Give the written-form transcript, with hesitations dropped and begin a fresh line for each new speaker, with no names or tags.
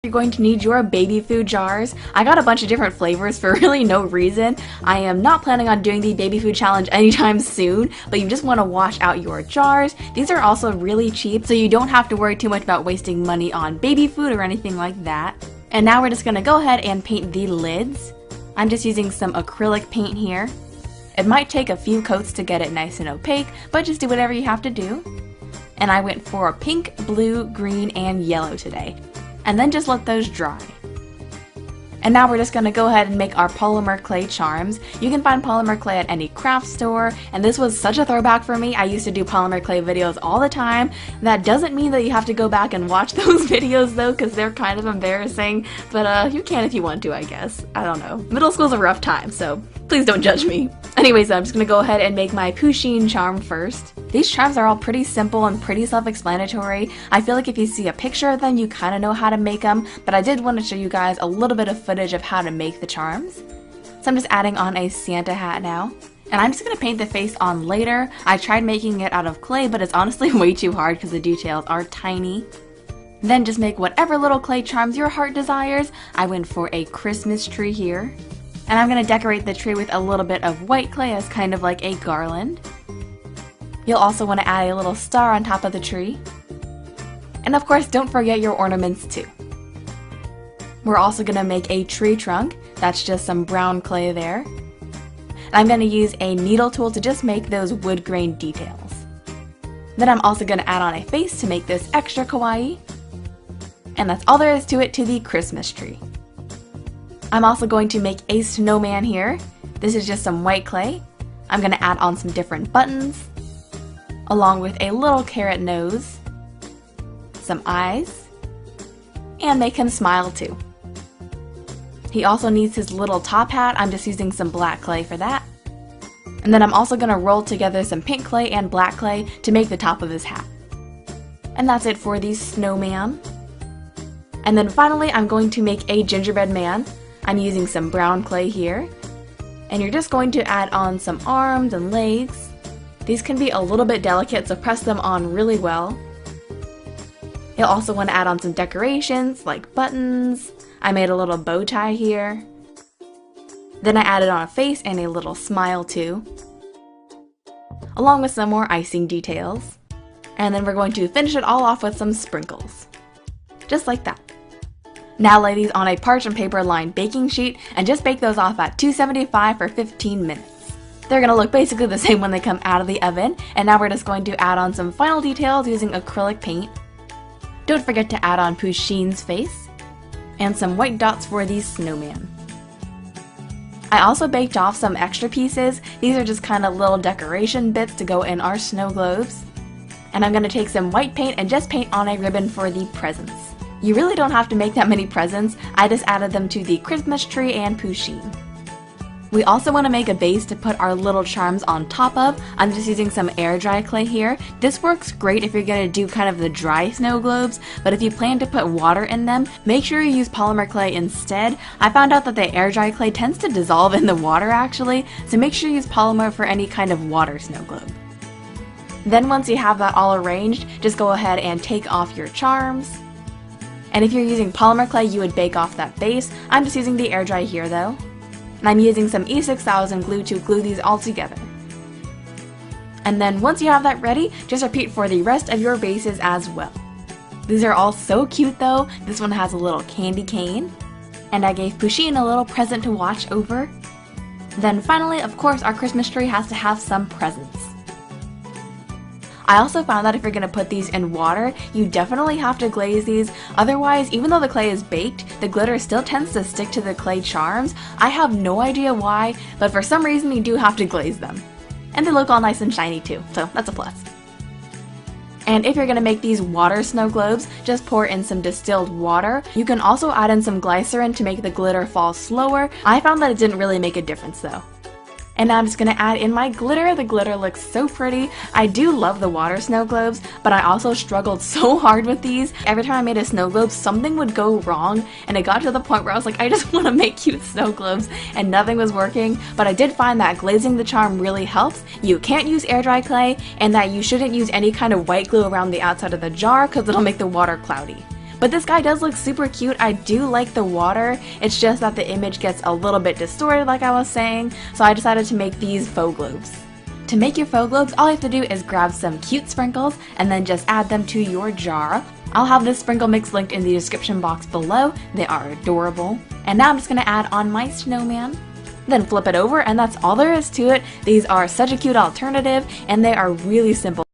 You're going to need your baby food jars. I got a bunch of different flavors for really no reason. I am not planning on doing the baby food challenge anytime soon, but you just want to wash out your jars. These are also really cheap, so you don't have to worry too much about wasting money on baby food or anything like that. And now we're just going to go ahead and paint the lids. I'm just using some acrylic paint here. It might take a few coats to get it nice and opaque, but just do whatever you have to do. And I went for pink, blue, green, and yellow today. And then just let those dry. And now we're just going to go ahead and make our polymer clay charms. You can find polymer clay at any craft store, and this was such a throwback for me. I used to do polymer clay videos all the time. That doesn't mean that you have to go back and watch those videos though, because they're kind of embarrassing, but you can if you want to, I guess. I don't know. Middle school's a rough time, so please don't judge me. Anyways, I'm just going to go ahead and make my Pusheen charm first. These charms are all pretty simple and pretty self-explanatory. I feel like if you see a picture of them, you kind of know how to make them, but I did want to show you guys a little bit of footage of how to make the charms. So I'm just adding on a Santa hat now. And I'm just going to paint the face on later. I tried making it out of clay, but it's honestly way too hard because the details are tiny. Then just make whatever little clay charms your heart desires. I went for a Christmas tree here. And I'm going to decorate the tree with a little bit of white clay as kind of like a garland. You'll also want to add a little star on top of the tree. And of course, don't forget your ornaments too. We're also going to make a tree trunk. That's just some brown clay there. And I'm going to use a needle tool to just make those wood grain details. Then I'm also going to add on a face to make this extra kawaii. And that's all there is to it to the Christmas tree. I'm also going to make a snowman here. This is just some white clay. I'm going to add on some different buttons, along with a little carrot nose, some eyes, and they can smile too. He also needs his little top hat. I'm just using some black clay for that. And then I'm also going to roll together some pink clay and black clay to make the top of his hat. And that's it for the snowman. And then finally, I'm going to make a gingerbread man. I'm using some brown clay here. And you're just going to add on some arms and legs. These can be a little bit delicate, so press them on really well. You'll also want to add on some decorations like buttons. I made a little bow tie here. Then I added on a face and a little smile too, along with some more icing details. And then we're going to finish it all off with some sprinkles. Just like that. Now lay these on a parchment paper lined baking sheet and just bake those off at 275 for 15 minutes. They're going to look basically the same when they come out of the oven, and now we're just going to add on some final details using acrylic paint. Don't forget to add on Pusheen's face, and some white dots for the snowman. I also baked off some extra pieces. These are just kind of little decoration bits to go in our snow globes. And I'm going to take some white paint and just paint on a ribbon for the presents. You really don't have to make that many presents. I just added them to the Christmas tree and Pusheen. We also want to make a base to put our little charms on top of. I'm just using some air dry clay here. This works great if you're going to do kind of the dry snow globes, but if you plan to put water in them, make sure you use polymer clay instead. I found out that the air dry clay tends to dissolve in the water actually, so make sure you use polymer for any kind of water snow globe. Then once you have that all arranged, just go ahead and take off your charms. And if you're using polymer clay, you would bake off that base. I'm just using the air dry here though. And I'm using some E6000 glue to glue these all together. And then once you have that ready, just repeat for the rest of your bases as well. These are all so cute though. This one has a little candy cane. And I gave Pusheen a little present to watch over. Then finally, of course, our Christmas tree has to have some presents. I also found that if you're going to put these in water, you definitely have to glaze these. Otherwise, even though the clay is baked, the glitter still tends to stick to the clay charms. I have no idea why, but for some reason you do have to glaze them. And they look all nice and shiny too, so that's a plus. And if you're going to make these water snow globes, just pour in some distilled water. You can also add in some glycerin to make the glitter fall slower. I found that it didn't really make a difference though. And now I'm just going to add in my glitter. The glitter looks so pretty. I do love the water snow globes, but I also struggled so hard with these. Every time I made a snow globe, something would go wrong, and it got to the point where I was like, I just want to make cute snow globes, and nothing was working. But I did find that glazing the charm really helps. You can't use air dry clay, and that you shouldn't use any kind of white glue around the outside of the jar because it'll make the water cloudy. But this guy does look super cute. I do like the water. It's just that the image gets a little bit distorted like I was saying, so I decided to make these faux globes. To make your faux globes, all you have to do is grab some cute sprinkles and then just add them to your jar. I'll have this sprinkle mix linked in the description box below. They are adorable. And now I'm just going to add on my snowman. Then flip it over, and that's all there is to it. These are such a cute alternative, and they are really simple.